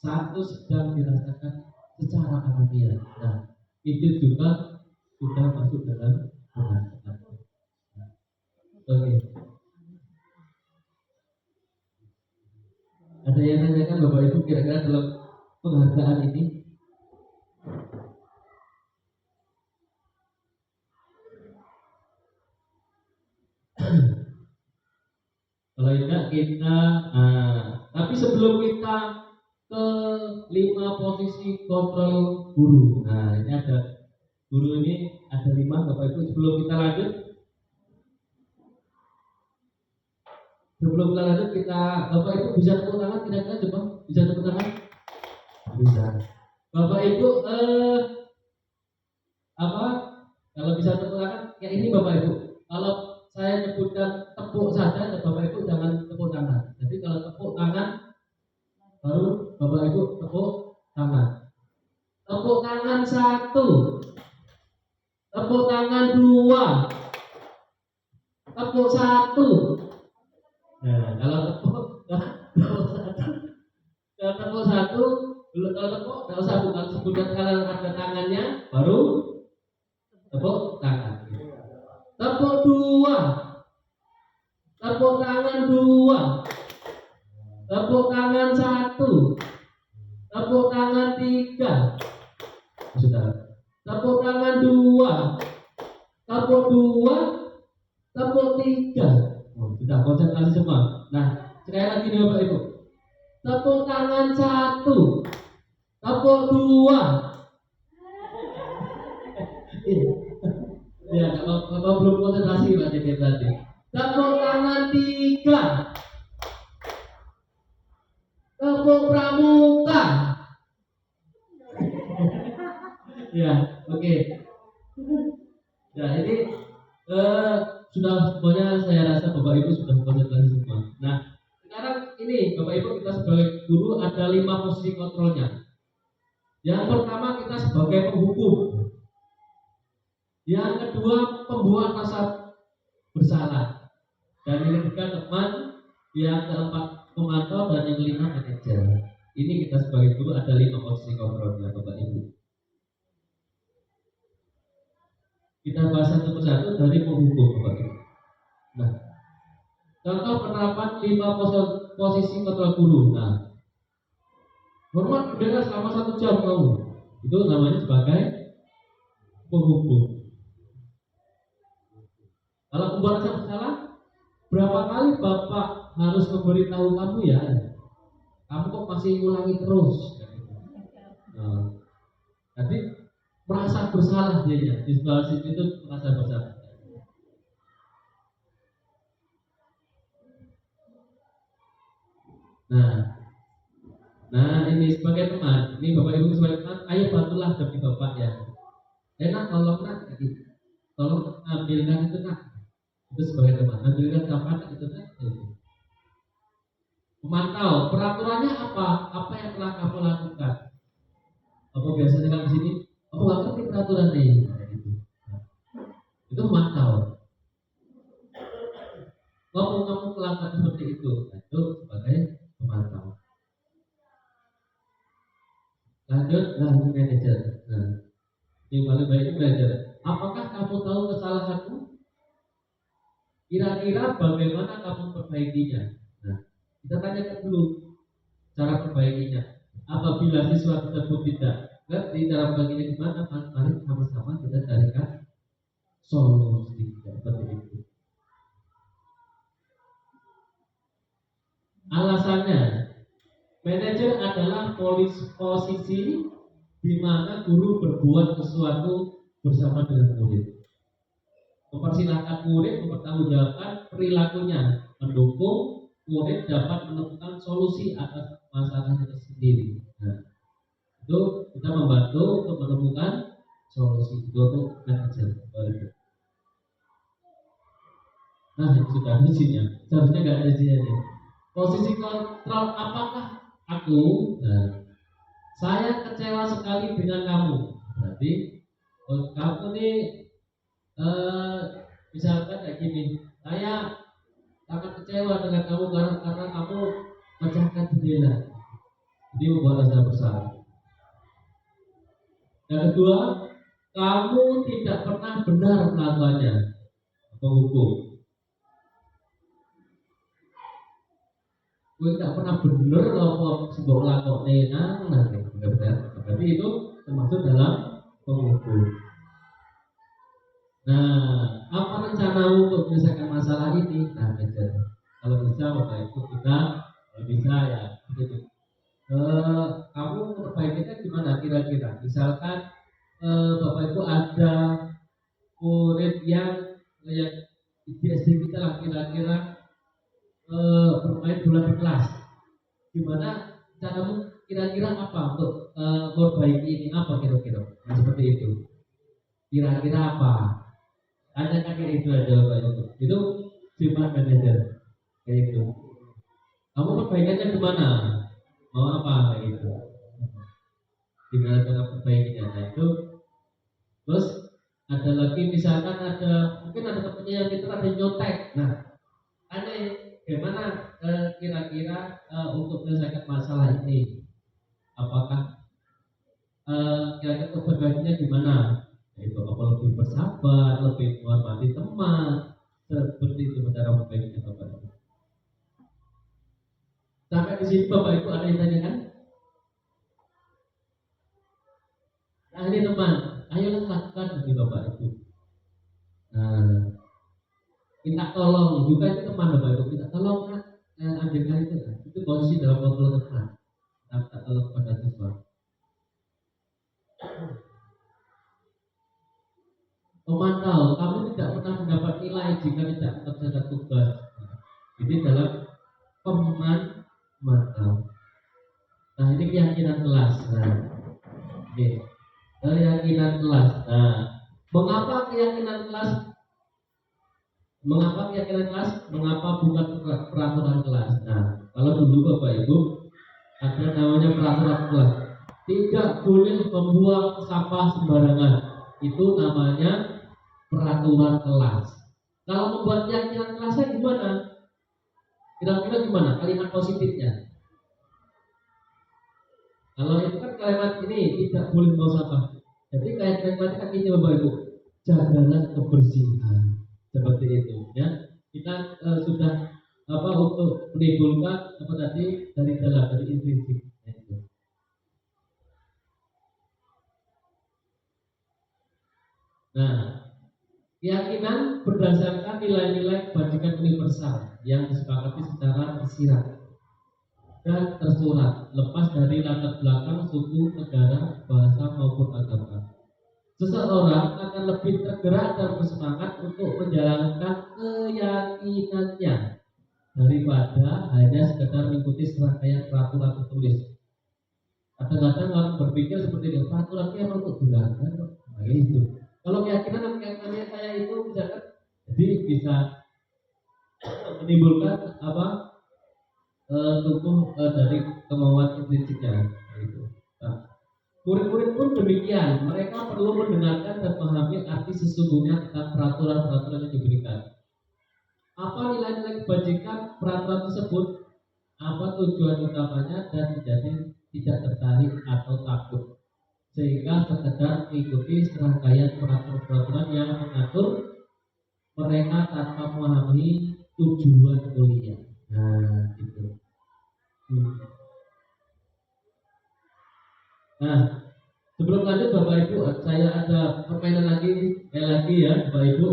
satu sedang dirasakan secara alamiah. Nah, itu juga sudah masuk dalam penghargaan. Oke. Ada yang tanyakan Bapak Ibu kira-kira dalam penghargaan ini? Kalau tidak kita, tapi sebelum kita ke 5 posisi kontrol guru. Nah, ini ada guru ini ada 5 Bapak Ibu. Sebelum kita lanjut, kita Bapak Ibu bisa tepuk tangan kira-kira coba bisa tepuk tangan? Bisa. Bapak Ibu kalau bisa tepuk tangan kayak ini Bapak Ibu. Kalau saya nyebutkan tepuk saja, Bapak Ibu jangan tepuk tangan. Jadi kalau tepuk tangan baru Bapak Ibu tepuk tangan. Tepuk tangan 1, tepuk tangan 2, tepuk 1. Nah, kalau tepuk 1, kalau tepuk nggak usah bukan sebutkan kalau ada tangannya baru tepuk tangan. Tepuk 2, tepuk tangan 2, tepuk tangan 1, tepuk tangan 3, sudah. Tepuk tangan 2, tepuk 2, tepuk 3. Oh, sudah konsentrasi semua. Nah, sekali lagi nih Bapak Ibu. Tepuk tangan 1, tepuk 2. Ya, kalau belum konsentrasi Pak Dede tadi. Tepuk tangan 3, tepuk pramuka. Ya, oke. Ya, ini sudah semuanya saya rasa Bapak Ibu sudah konsentrasi semua. Nah, sekarang ini Bapak Ibu kita sebagai guru ada 5 posisi kontrolnya. Yang pertama kita sebagai penghukum. Yang kedua pembuat rasa bersalah. Dan yang ketiga teman. Yang keempat pemantau dan yang kelima manajer. Ini kita sebagai guru ada 5 posisi kontrolnya Bapak Ibu. Kita bahas satu persatu dari penghukum Bapak Ibu. Nah, contoh penerapan 5 posisi kontrol guru. Nah, Hormat bendera selama 1 jam kamu. Itu namanya sebagai penghukum. Kalau pembuat rasa bersalah, berapa kali Bapak harus memberitahu kamu ya? Kamu kok masih ulangi terus? Nah, jadi merasa bersalah dia di sebelah situ itu merasa bersalah. Nah ini sebagai teman, ini Bapak Ibu sebagai teman, ayo bantulah demi Bapak ya. Nak tolong nak, tolong ambilkan itu nak. Itu sebagai teman, ambilkan kapan itu nak. Memantau peraturannya apa? Apa yang telah kamu lakukan? Apa biasanya kan di sini? Apa nggak ngerti peraturan nih? Itu memantau. Kamu melakukan seperti itu, itu sebagai pemantau. Lanjut, ini manajer. Nah, yang paling baik itu manajer. Apakah kamu tahu kesalahanmu? Kira-kira bagaimana kamu perbaikinya? Nah, kita tanyakan dulu cara perbaikinya. Apabila siswa tersebut tidak ngerti cara perbaikinya gimana, mari sama-sama kita carikan solusi seperti itu. Alasannya, manajer adalah posisi di mana guru berbuat sesuatu bersama dengan murid. Mempersilahkan murid mempertanggungjawabkan perilakunya, mendukung murid dapat menemukan solusi atas masalahnya sendiri. Nah, itu kita membantu untuk menemukan solusi itu untuk manajer. Nah, itu sudah izinnya. Seharusnya nggak ada izinnya. Posisi kontrol, apakah aku? Nah, saya kecewa sekali dengan kamu. Berarti kamu nih misalkan kayak gini, saya sangat kecewa dengan kamu karena kamu pecahkan jendela. Jadi membuat rasa bersalah. Yang kedua, kamu tidak pernah benar melakukannya. Penghukum. Gue tidak pernah benar kalau sebuah lakone nanti benar. Berarti itu termasuk dalam penghukum. Nah, apa rencanamu untuk menyelesaikan masalah ini? Nah, kalau bisa Bapak Ibu kita, kalau bisa ya gitu. Kamu memperbaikinya gimana kira-kira? Misalkan Bapak Ibu ada murid yang di SD kita lah kira-kira bermain bola di kelas. Gimana caramu kira-kira apa untuk memperbaiki ini? Apa kira-kira? Nah, seperti itu. Kira-kira apa? Tanya kayak itu aja Bapak Ibu. Itu sifat manajer kayak itu. Kamu perbaikannya gimana? Mau apa kayak gitu? Gimana cara perbaikinya? Nah itu. Terus ada lagi misalkan mungkin ada temennya yang kita ada nyontek. Nah, gimana kira-kira untuk menyelesaikan masalah ini? Apakah kira-kira perbaikannya gimana? Itu apa lebih bersabar, lebih menghormati teman, seperti itu cara memperbaiki Bapak Ibu. Sampai di sini Bapak Ibu ada yang tanyakan? Nah ini teman, ayolah lakukan bagi Bapak Ibu. Nah, minta tolong juga itu teman Bapak Ibu, minta tolong ambilkan itu posisi dalam kontrol teman. Minta tolong pada siswa. Memantau, kamu tidak pernah mendapat nilai jika tidak mengerjakan tugas. Ini dalam pemantau. Nah ini keyakinan kelas. Nah, ini keyakinan kelas. Nah, mengapa keyakinan kelas? Mengapa bukan peraturan kelas? Nah, kalau dulu Bapak Ibu ada namanya peraturan kelas. Tidak boleh membuang sampah sembarangan. Itu namanya peraturan kelas. Kalau membuat keyakinan kelasnya gimana? Kira-kira gimana kalimat positifnya? Kalau itu kan kalimat ini tidak boleh membuang sampah. Jadi kalimat kan ini Bapak Ibu, jagalah kebersihan. Seperti itu ya. Kita sudah untuk menimbulkan apa tadi dari dalam dari intrinsik. Nah, keyakinan berdasarkan nilai-nilai kebajikan universal yang disepakati secara tersirat dan tersurat, lepas dari latar belakang suku, negara, bahasa maupun agama. Seseorang akan lebih tergerak dan bersemangat untuk menjalankan keyakinannya daripada hanya sekedar mengikuti serangkaian peraturan tertulis. Kadang-kadang orang berpikir seperti ini, peraturannya emang untuk dilanggar, nah itu. Kalau keyakinannya saya itu misalkan, jadi bisa menimbulkan tubuh dari kemauan implisitnya. Gitu. Nah, murid-murid pun demikian, mereka perlu mendengarkan dan memahami arti sesungguhnya tentang peraturan-peraturan yang diberikan. Apa nilai-nilai kebajikan peraturan tersebut? Apa tujuan utamanya dan menjadi tidak tertarik atau takut sehingga sekedar mengikuti serangkaian peraturan-peraturan yang mengatur mereka tanpa memahami tujuan mulia. Nah, gitu. Nah, sebelum lanjut Bapak Ibu, saya ada permainan lagi ya Bapak Ibu.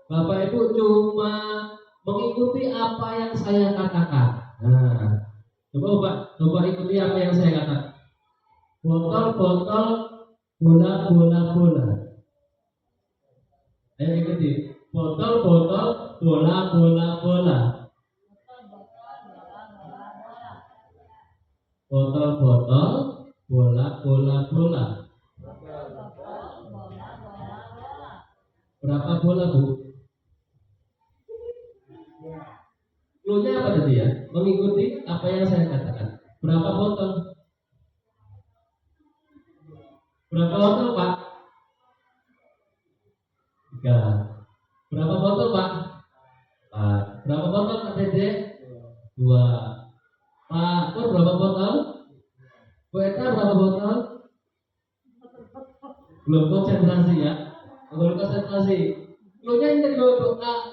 Bapak Ibu cuma mengikuti apa yang saya katakan. Nah, coba ikuti apa yang saya katakan. Botol-botol, bola. Ayo ikuti. Botol-botol, bola. Botol-botol, bola. Berapa bola, Bu? Cluenya apa tadi ya? Mengikuti apa yang saya katakan. Berapa botol? Berapa botol, Pak? 3. Berapa botol, Pak? 4. Berapa botol, Pak Dede? 2. Pak Pur berapa botol? Bu Eta berapa botol? Belum konsentrasi ya. Belum konsentrasi. Cluenya ini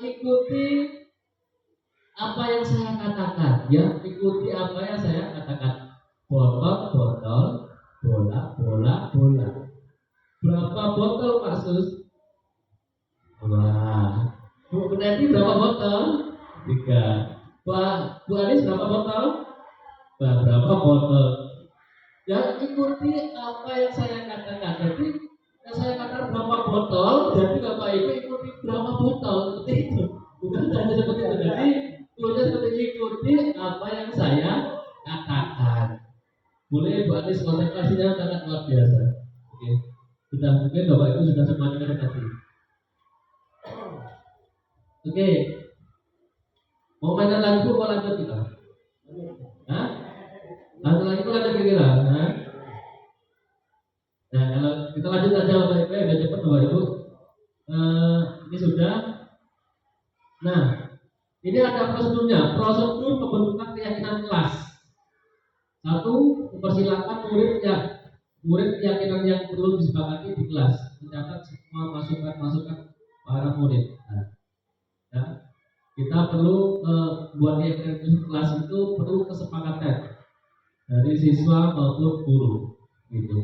ikuti apa yang saya katakan ya. Ikuti apa yang saya katakan. Botol, bola. Berapa botol Pak Sus? Wah. Bu Neti berapa botol? 3. Bu Anis berapa botol? Berapa botol? Ya ikuti apa yang saya katakan. Jadi yang saya katakan berapa botol, jadi Bapak Ibu ikuti berapa botol, seperti itu. Bukan hanya seperti itu. Jadi cluenya seperti ikuti apa yang saya katakan. Boleh Bu Anis konsentrasinya sangat luar biasa. Oke. Sudah mungkin Bapak Ibu sudah semakin mendekati. Oke. Mau mainan lagi Bu, mau lanjut kita? Hah? Lanjut lagi Bu, lanjut kira-kira? Nah, kalau kita lanjut aja Bapak Ibu, biar cepat Bapak Ibu. Ini sudah. Nah, ini ada prosedurnya. Prosedur pembentukan keyakinan kelas. 1. Mempersilakan murid keyakinan yang perlu disepakati di kelas. Mencatat semua masukan para murid. Nah, ya. Kita perlu buat keyakinan kelas itu perlu kesepakatan dari siswa maupun guru, gitu.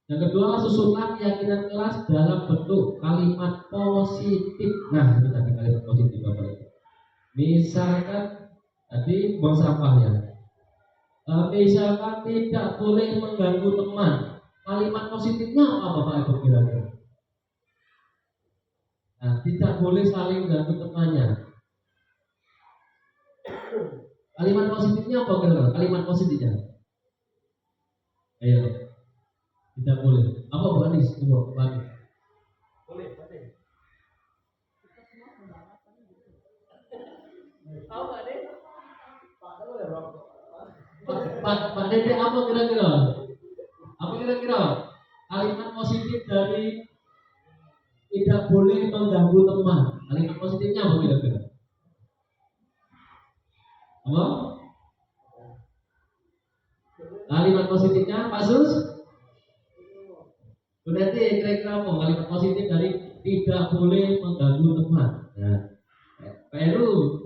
Yang kedua, susunan keyakinan kelas dalam bentuk kalimat positif. Nah, itu tadi kalimat positif Bapak Ibu. Misalkan tadi buang sampah ya. Misalkan tidak boleh mengganggu teman. Kalimat positifnya apa Bapak Ibu kira-kira? Nah, tidak boleh saling mengganggu temannya. Kalimat positifnya apa kira-kira? Kalimat positifnya. Ayo. Tidak boleh. Apa Bu Anis? Bu Anis. Boleh. Tahu nggak deh? Pak Dede apa kira-kira? Apa kira-kira? Kalimat positif dari tidak boleh mengganggu teman. Kalimat positifnya apa kira-kira? Apa? Kalimat positifnya Pak Sus? Berarti kira-kira apa? Kalimat positif dari tidak boleh mengganggu teman. Nah, Pak Heru,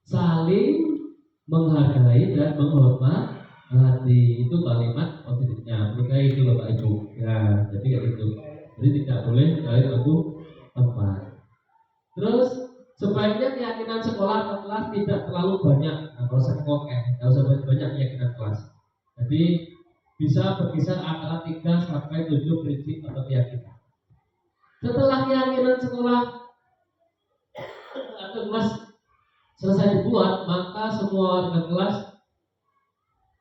saling menghargai dan menghormati. hati, itu kalimat positifnya. Menurut saya itu Bapak Ibu. Ya, jadi kayak gitu. Jadi tidak boleh dari suatu tempat. Terus sebaiknya keyakinan sekolah atau kelas tidak terlalu banyak atau sekokeh, tidak usah banyak keyakinan kelas. Jadi bisa berkisar antara 3 sampai 7 prinsip atau keyakinan. Setelah keyakinan sekolah atau kelas selesai dibuat, maka semua warga kelas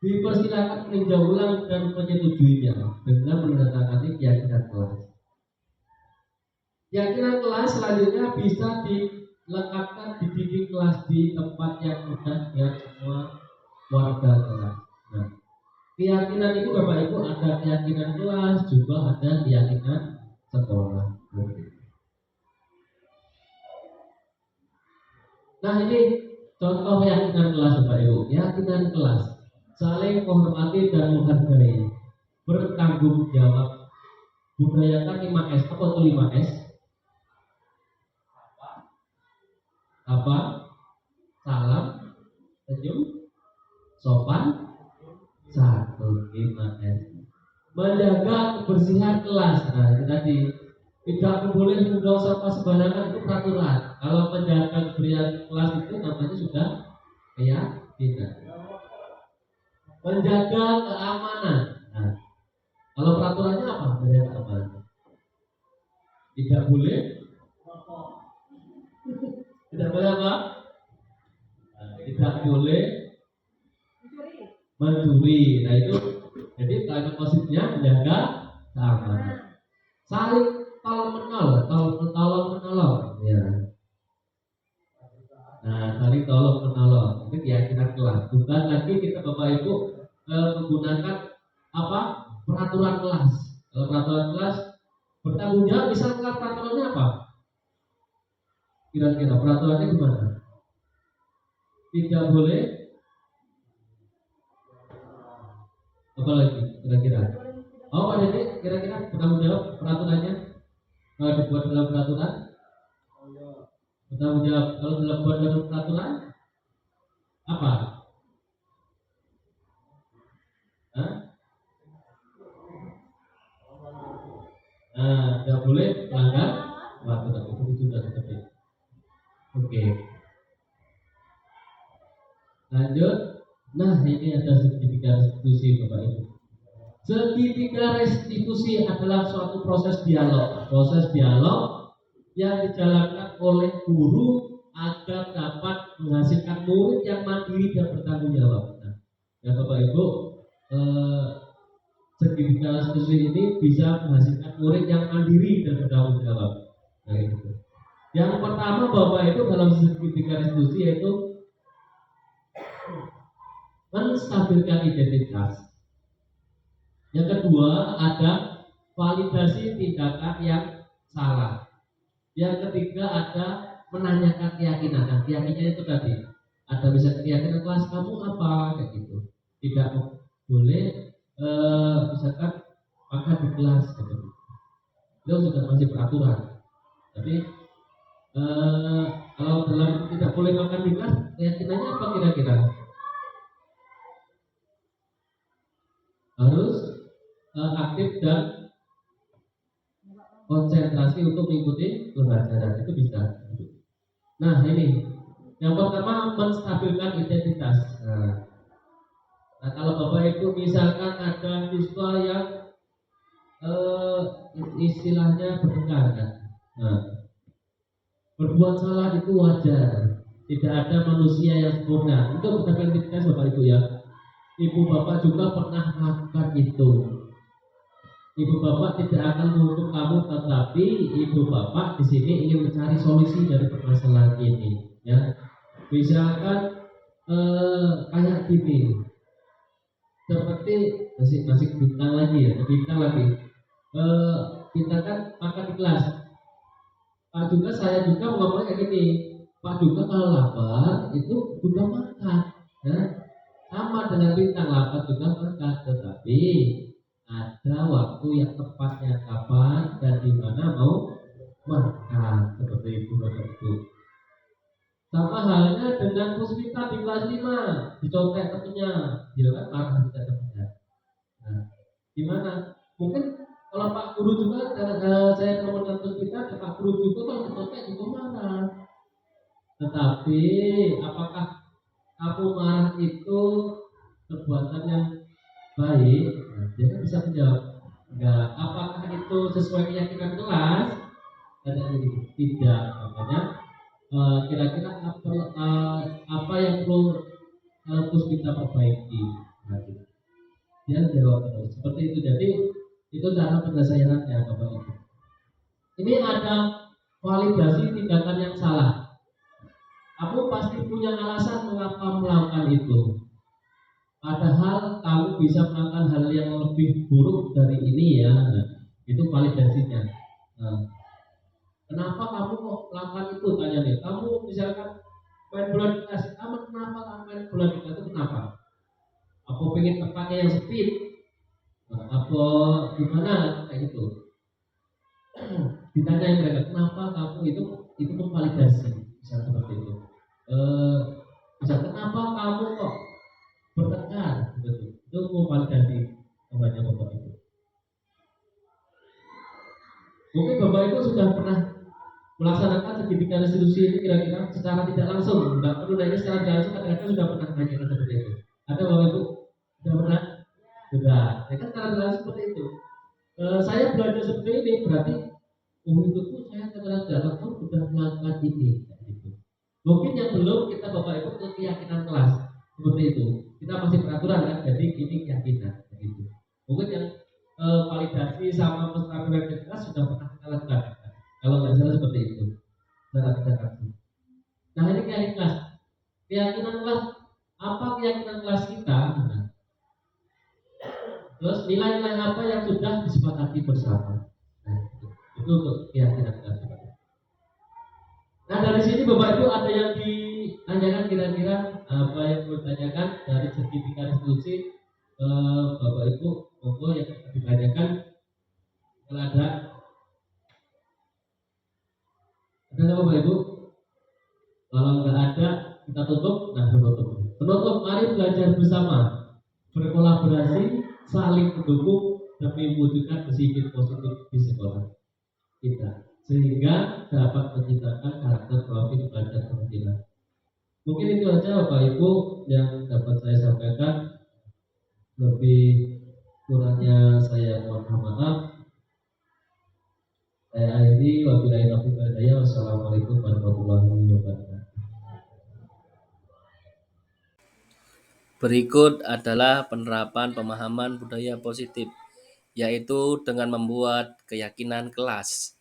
dipersilakan meninjau ulang dan menyetujuinya dengan menandatangani keyakinan kelas. Keyakinan kelas selanjutnya bisa dilekatkan di dinding kelas di tempat yang mudah ya semua warga kelas. Nah, keyakinan itu Bapak Ibu ada keyakinan kelas juga ada keyakinan sekolah. Nah ini contoh keyakinan kelas Bapak Ibu. Keyakinan kelas saling menghormati dan menghargai, bertanggung jawab, budayakan 5S. Apa itu 5S? Apa? Salam, senyum, sopan, santun. 5S. Menjaga kebersihan kelas. Nah itu tadi, tidak boleh membuang sampah sembarangan, itu peraturan. Kalau menjaga kebersihan kelas itu namanya sudah keyakinan. Menjaga keamanan. Nah, kalau peraturannya apa? Menjaga keamanan. Tidak boleh tidak boleh apa? Tidak boleh mencuri. Nah itu jadi kalimat positifnya menjaga keamanan. Saling tolong menolong. Ya. Nah, saling tolong menolong itu keyakinan kelas. Bukan lagi kita Bapak Ibu menggunakan apa? Peraturan kelas. Kalau peraturan kelas bertanggung jawab, misalkan peraturannya apa? Kira-kira peraturannya gimana? Tidak boleh apa lagi kira-kira? Oh Pak Dede, kira-kira bertanggung jawab peraturannya kalau dibuat dalam peraturan? Bertanggung jawab kalau dibuat dalam peraturan apa? Hah? Nah, tidak boleh melanggar peraturan itu sudah seperti. Oke. Lanjut. Nah, ini ada segitiga restitusi Bapak Ibu. Segitiga restitusi adalah suatu proses dialog. Proses dialog yang dijalankan oleh guru agar dapat menghasilkan murid yang mandiri dan bertanggung jawab. Nah, ya Bapak Ibu, segitiga restitusi ini bisa menghasilkan murid yang mandiri dan bertanggung jawab. Nah, itu. Yang pertama Bapak Ibu dalam segitiga restitusi yaitu menstabilkan identitas. Yang kedua ada validasi tindakan yang salah. Yang ketiga ada menanyakan keyakinan. Nah, keyakinan itu tadi ada bisa keyakinan kelas kamu apa kayak gitu. Tidak boleh misalkan makan di kelas gitu. Itu sudah masih peraturan. Tapi kalau dalam tidak boleh makan di kelas, keyakinannya apa kira-kira? Harus aktif dan konsentrasi untuk mengikuti pelajaran, itu bisa. Nah ini yang pertama menstabilkan identitas. Nah kalau Bapak Ibu misalkan ada siswa yang istilahnya bertengkar kan, berbuat salah itu wajar. Tidak ada manusia yang sempurna. Itu menstabilkan identitas Bapak Ibu ya. Ibu bapak juga pernah melakukan itu. Ibu bapak tidak akan menghukum kamu, tetapi ibu bapak di sini ingin mencari solusi dari permasalahan ini. Ya, misalkan kayak gini, seperti masih bintang lagi ya, bintang lagi. Kita kan makan di kelas. Pak juga saya juga ngomongnya kayak gini. Pak juga kalau lapar itu juga makan. Ya. Sama dengan bintang lapar juga makan, tetapi ada waktu yang tepatnya kapan dan di mana mau makan seperti itu Bapak Ibu. Sama halnya dengan Puspita di kelas 5 dicontek temennya, dia kan marah juga temennya. Nah, gimana? Mungkin kalau Pak Guru juga, saya kemudian Puspita, ada Pak Guru juga kalau dicontek juga marah. Tetapi apakah kamu marah itu perbuatan yang baik? Nah, dia kan bisa menjawab, enggak. Apakah itu sesuai keyakinan kelas? Katanya gitu. Tidak. Makanya kira-kira apa yang perlu terus kita perbaiki. Nah, gitu. Dia jawab terus. Seperti itu. Jadi itu cara penyelesaiannya Bapak Ibu. Ini ada validasi tindakan yang salah. Kamu pasti punya alasan mengapa melakukan itu. Padahal kamu bisa melakukan hal yang lebih buruk dari ini ya. Nah, itu validasinya. Nah, kenapa kamu kok melakukan itu? Tanya dia. Kamu misalkan main bola di kelas, kamu kenapa kamu main bola di kelas itu kenapa? Apa pengen tempatnya yang speed? Nah, apa gimana kayak gitu? Ditanya mereka, kenapa kamu itu memvalidasi, misalnya seperti itu. Eh, Misal kenapa kamu kok bertengkar? Gitu. Itu memvalidasi namanya bapak itu. Mungkin bapak itu sudah pernah melaksanakan segitiga restitusi ini kira-kira secara tidak langsung, nggak perlu nanya secara tidak langsung, kadang-kadang sudah pernah menanyakan seperti itu. Ada bapak itu sudah pernah? Sudah. Ya kan secara tidak langsung seperti itu. Saya belajar seperti ini berarti itu tuh saya secara tidak langsung sudah melakukan ini. Gitu. Mungkin yang belum kita bapak ibu ke keyakinan kelas seperti itu. Kita masih peraturan kan, jadi ini keyakinan. Gitu. Mungkin yang validasi sama penerapan kelas sudah pernah kita lakukan. Kalau nggak salah seperti itu. Cara kita kasih. Nah ini keyakinan kelas. Keyakinan kelas apa keyakinan kelas kita? Nah, terus nilai-nilai apa yang sudah disepakati bersama? Nah, itu untuk keyakinan kelas. Nah dari sini Bapak Ibu ada yang ditanyakan kira-kira apa yang perlu ditanyakan dari sertifikat restitusi Bapak Ibu monggo yang ditanyakan kalau ada Bapak Ibu, kalau nggak ada kita tutup. Nah penutup mari belajar bersama, berkolaborasi, saling mendukung demi mewujudkan psikik positif di sekolah kita sehingga dapat menciptakan karakter profil belajar kemudian. Mungkin itu aja Bapak Ibu yang dapat saya sampaikan. Lebih kurangnya saya mohon maaf. Saya akhiri, wabillahi taufiq wal hidayah. Wassalamualaikum warahmatullahi wabarakatuh. Berikut adalah penerapan pemahaman budaya positif, yaitu dengan membuat keyakinan kelas.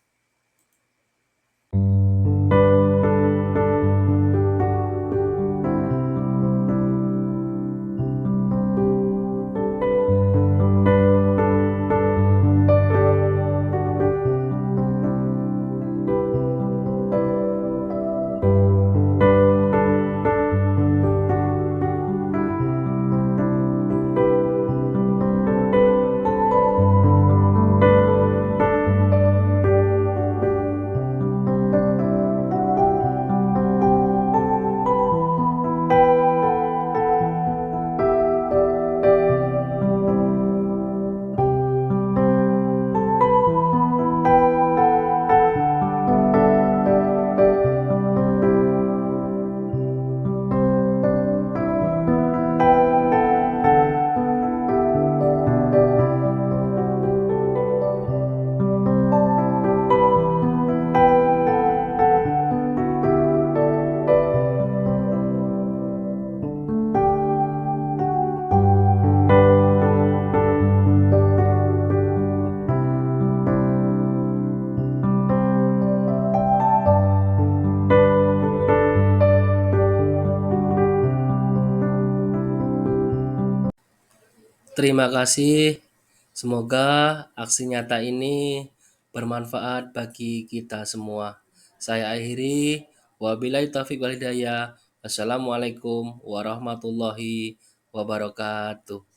Terima kasih. Semoga aksi nyata ini bermanfaat bagi kita semua. Saya akhiri. Wabillahi taufiq wal hidayah. Wassalamualaikum warahmatullahi wabarakatuh.